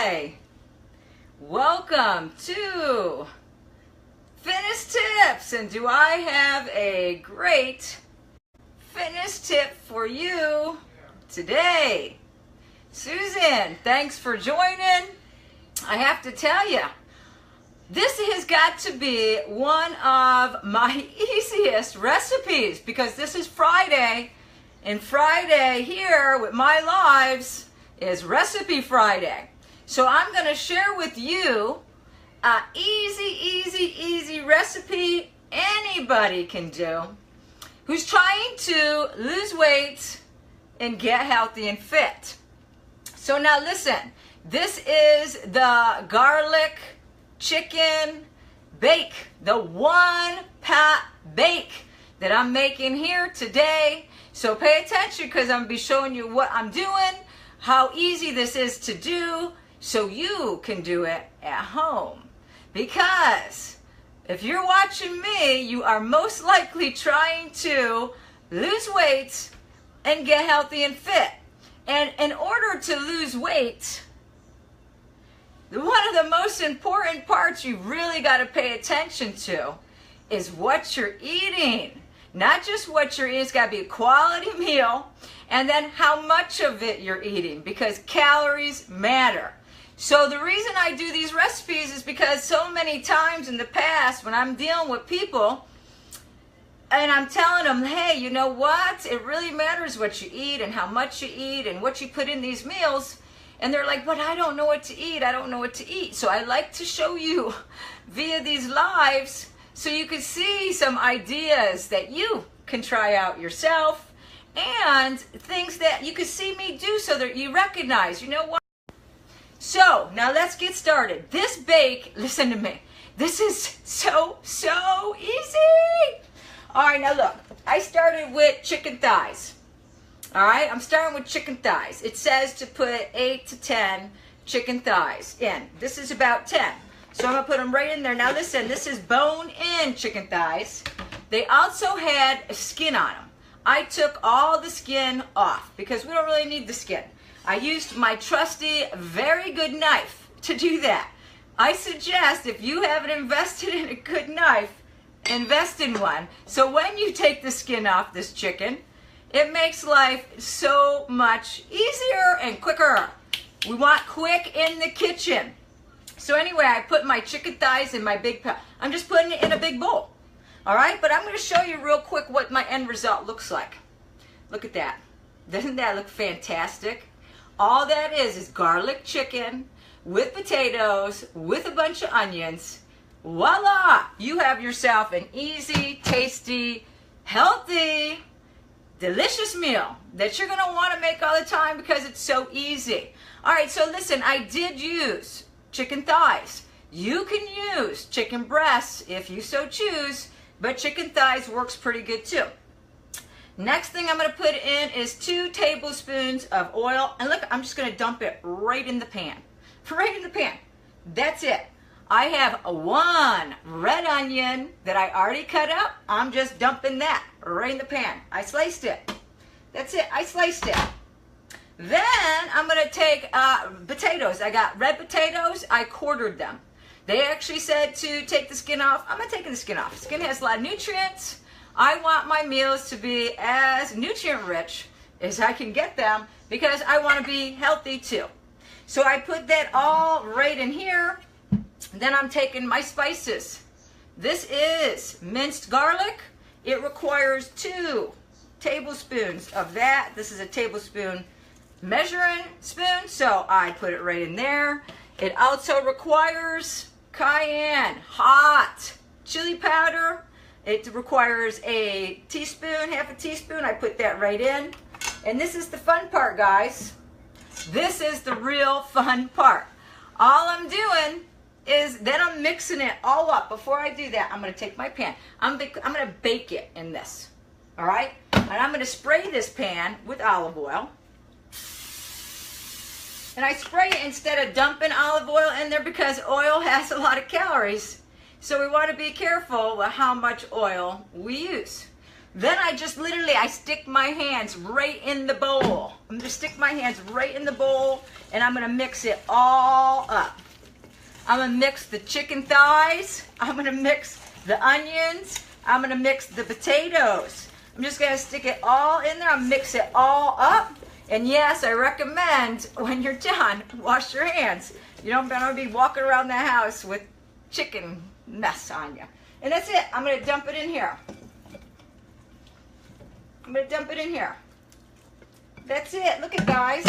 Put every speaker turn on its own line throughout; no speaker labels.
Hi, welcome to Fitness Tips, and do I have a great fitness tip for you today? Susan, thanks for joining. I have to tell you, this has got to be one of my easiest recipes because this is Friday, and Friday here with my lives is Recipe Friday. So I'm going to share with you an easy recipe anybody can do who's trying to lose weight and get healthy and fit. So now listen, this is the garlic chicken bake, the one-pot bake that I'm making here today. So pay attention because I'm going to be showing you what I'm doing, how easy this is to do, so you can do it at home. Because if you're watching me, you are most likely trying to lose weight and get healthy and fit. And in order to lose weight, one of the most important parts you really got to pay attention to is what you're eating. Not just what you're eating, it's got to be a quality meal, and then how much of it you're eating, because calories matter. So the reason I do these recipes is because so many times in the past when I'm dealing with people and I'm telling them, hey, you know what? It really matters what you eat and how much you eat and what you put in these meals. And they're like, but I don't know what to eat. I don't know what to eat. So I like to show you via these lives so you can see some ideas that you can try out yourself and things that you can see me do so that you recognize, you know what? So now let's get started. This bake, listen to me, this is so easy. All right, now look, I started with chicken thighs. All right, I'm starting with chicken thighs. It says to put 8 to 10 chicken thighs in. This is about 10. So I'm going to put them right in there. Now listen, this is bone-in chicken thighs. They also had skin on them. I took all the skin off because we don't really need the skin. I used my trusty, very good knife to do that. I suggest if you haven't invested in a good knife, invest in one. So when you take the skin off this chicken, it makes life so much easier and quicker. We want quick in the kitchen. So anyway, I put my chicken thighs in my big pot. I'm just putting it in a big bowl. All right, but I'm going to show you real quick what my end result looks like. Look at that. Doesn't that look fantastic? All that is garlic chicken with potatoes, with a bunch of onions. Voila! You have yourself an easy, tasty, healthy, delicious meal that you're going to want to make all the time because it's so easy. All right, so listen, I did use chicken thighs. You can use chicken breasts if you so choose, but chicken thighs works pretty good too. Next thing I'm going to put in is 2 tablespoons of oil. And look, I'm just going to dump it right in the pan. Right in the pan. That's it. I have 1 red onion that I already cut up. I'm just dumping that right in the pan. I sliced it. That's it. I sliced it. Then I'm going to take potatoes. I got red potatoes. I quartered them. They actually said to take the skin off. I'm not taking the skin off. Skin has a lot of nutrients. I want my meals to be as nutrient rich as I can get them because I want to be healthy too. So I put that all right in here. Then I'm taking my spices. This is minced garlic. It requires 2 tablespoons of that. This is a tablespoon measuring spoon, so I put it right in there. It also requires cayenne, hot chili powder. It requires a teaspoon, half a teaspoon. I put that right in. And this is the fun part, guys. This is the real fun part. All I'm doing is then I'm mixing it all up. Before I do that, I'm going to take my pan. I'm going to bake it in this. All right? And I'm going to spray this pan with olive oil. And I spray it instead of dumping olive oil in there because oil has a lot of calories. So we want to be careful with how much oil we use. Then I just literally, I stick my hands right in the bowl. I'm gonna stick my hands right in the bowl and I'm gonna mix it all up. I'm gonna mix the chicken thighs. I'm gonna mix the onions. I'm gonna mix the potatoes. I'm just gonna stick it all in there. I'll mix it all up. And yes, I recommend when you're done, wash your hands. You don't want to be walking around the house with chicken mess on you. And that's it. I'm gonna dump it in here. I'm gonna dump it in here. That's it. Look at guys.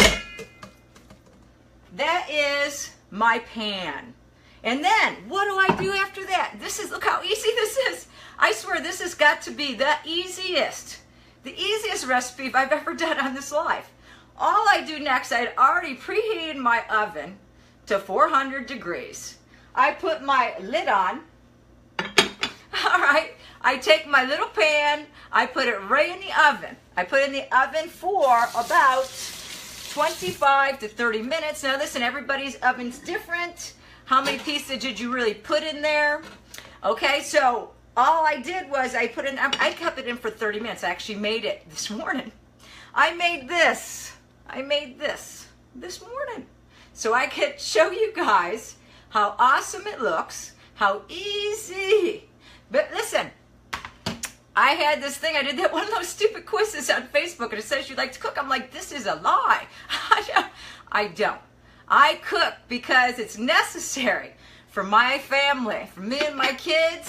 That is my pan. And then what do I do after that? This is, look how easy this is. I swear this has got to be the easiest recipe I've ever done on this live. All I do next, I'd already preheated my oven to 400 degrees. I put my lid on. All right. I take my little pan, I put it right in the oven. I put it in the oven for about 25 to 30 minutes. Now listen, everybody's oven's different. How many pieces did you really put in there? Okay, so all I did was I kept it in for 30 minutes. I actually made it this morning. I made this this morning. So I could show you guys how awesome it looks, how easy. But listen, I had this thing, I did that one of those stupid quizzes on Facebook and it says you like to cook. I'm like, this is a lie. I don't. I cook because it's necessary for my family, for me and my kids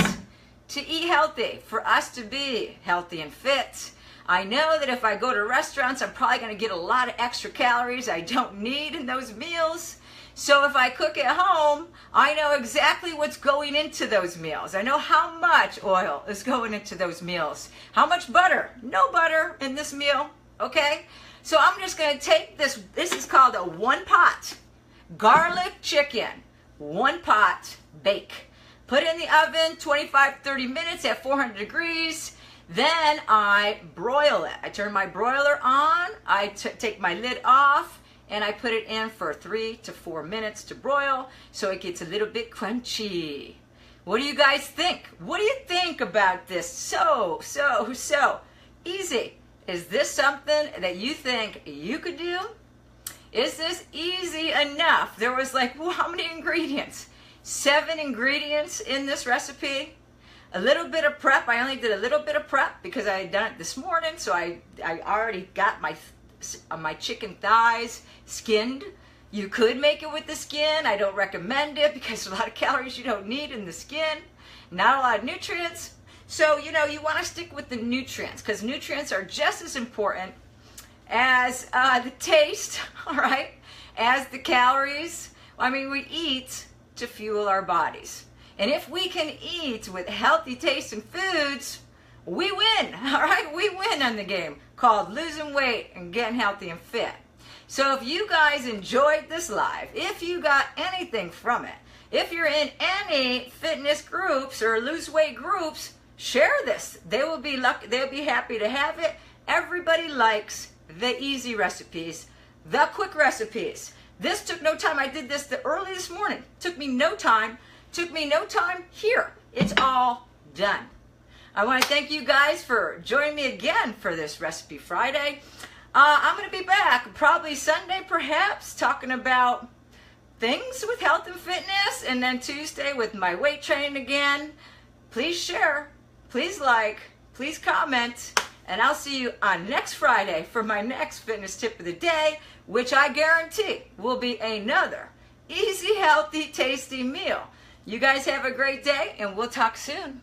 to eat healthy, for us to be healthy and fit. I know that if I go to restaurants, I'm probably going to get a lot of extra calories I don't need in those meals. So if I cook at home, I know exactly what's going into those meals. I know how much oil is going into those meals. How much butter? No butter in this meal, okay? So I'm just going to take this. This is called a one pot garlic chicken. One pot bake. Put it in the oven 25-30 minutes at 400 degrees. Then I broil it. I turn my broiler on. I take my lid off. And I put it in for 3 to 4 minutes to broil so it gets a little bit crunchy. What do you guys think? What do you think about this? So easy. Is this something that you think you could do? Is this easy enough? There was like, well, how many ingredients? 7 ingredients in this recipe. A little bit of prep. I only did a little bit of prep because I had done it this morning. So I already got my chicken thighs skinned. You could make it with the skin. I don't recommend it because there's a lot of calories you don't need in the skin. Not a lot of nutrients. So, you know, you want to stick with the nutrients because nutrients are just as important as the taste, all right, as the calories. I mean, we eat to fuel our bodies. And if we can eat with healthy tasting foods, we win, all right? We win on the game called losing weight and getting healthy and fit. So if you guys enjoyed this live, if you got anything from it, if you're in any fitness groups or lose weight groups, share this. They will be lucky. They'll be happy to have it. Everybody likes the easy recipes, the quick recipes. This took no time. I did this early this morning. Took me no time. Took me no time. Here, it's all done. I want to thank you guys for joining me again for this Recipe Friday. I'm going to be back probably Sunday perhaps talking about things with health and fitness, and then Tuesday with my weight training again. Please share, please like, please comment, and I'll see you on next Friday for my next fitness tip of the day, which I guarantee will be another easy, healthy, tasty meal. You guys have a great day, and we'll talk soon.